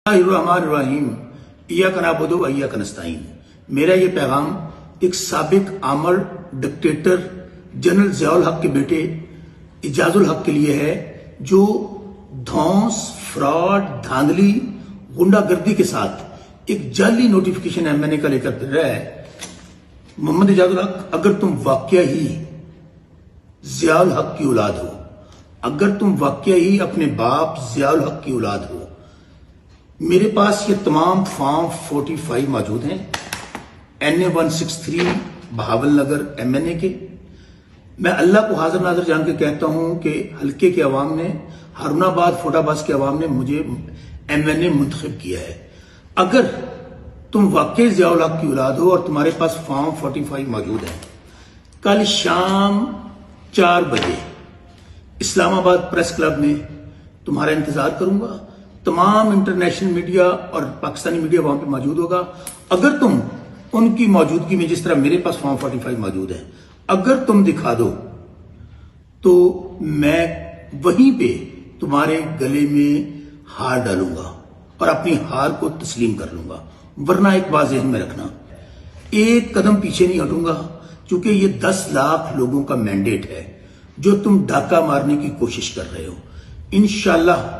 रहीम इय्याका नअबुदु व इय्याका नस्तईन। मेरा ये पैगाम एक साबिक आमर डिक्टेटर जनरल ज़ियाउल हक के बेटे इजाजुल हक के लिए है, जो धौंस, फ्रॉड, धांधली, गुंडागर्दी के साथ एक जाली नोटिफिकेशन एमएनए का लेकर फिर रहा है। मोहम्मद इजाजुल हक, अगर तुम वाकया ही ज़ियाउल हक की औलाद हो, अगर तुम वाकया ही अपने बाप ज़ियाउल हक की औलाद हो, मेरे पास ये तमाम फॉर्म 45 मौजूद हैं NA 163 बहावल नगर MNA के। मैं अल्लाह को हाजिर नाजर जान के कहता हूं कि हल्के के अवाम ने, हारूनाबाद फोटाबाज के अवाम ने मुझे MNA मुंतखब किया है। अगर तुम वाकई ज़ियाउल हक की औलाद हो और तुम्हारे पास फॉर्म 45 मौजूद है, कल शाम 4 बजे इस्लामाबाद प्रेस क्लब में तुम्हारा इंतजार करूंगा। तमाम इंटरनेशनल मीडिया और पाकिस्तानी मीडिया वहां पे मौजूद होगा। अगर तुम उनकी मौजूदगी में, जिस तरह मेरे पास फॉर्म 45 मौजूद है, अगर तुम दिखा दो तो मैं वहीं पे तुम्हारे गले में हार डालूंगा और अपनी हार को तस्लीम कर लूंगा। वरना एक बात ज़हन में रखना, एक कदम पीछे नहीं हटूंगा, क्योंकि ये 10 लाख लोगों का मैंडेट है जो तुम डाका मारने की कोशिश कर रहे हो। इंशाअल्लाह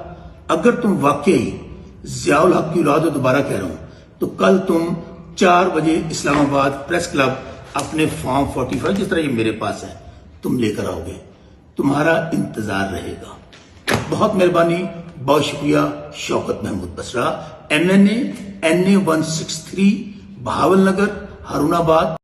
अगर तुम वाकई ज़ियाउल हक की औलाद हो, दोबारा कह रहा हूं, तो कल तुम 4 बजे इस्लामाबाद प्रेस क्लब अपने फॉर्म 45, जिस तरह ये मेरे पास है, तुम लेकर आओगे। तुम्हारा इंतजार रहेगा। बहुत मेहरबानी, बहुत शुक्रिया। शौकत महमूद बसरा, MNA NA 163 बहावल नगर, हारूनाबाद।